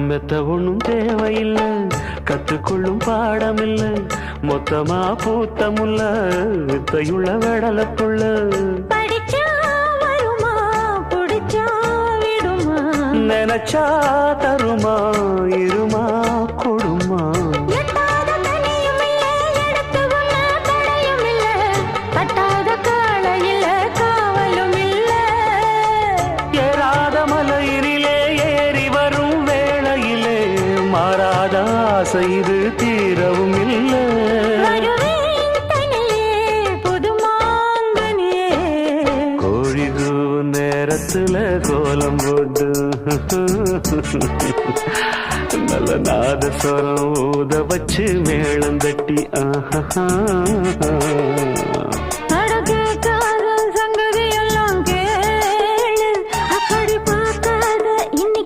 மெத்த ஒண்ணும் தேவையில்லை, கத்துக்கொள்ளும் பாடமில்லை, மொத்தமா பூத்த முல்ல வித்தையுள்ள வெடலப்புள்ள. படிச்சா வருமா புடிச்சா விடுமா, நினைச்சா தருமா இருமா கொடுமா. எட்டாத தனியும் இல்லை எடுத்து உண்ண தடையும் இல்லை, பட்டாத கால இல்ல காவலும் இல்லை. ஏறாத மலையிலே ஏறி வரும் வேளையிலே மாறாத ஆசை இது தீரவும் இல்லை. வருவேன் தனியே புது மாங்கனியே, கோழி கூவும் நேரத்துல கோலம் போட்டு நல்ல நாதஸ்வரம் ஊத வச்சு மேளம் தட்டி ஆஹா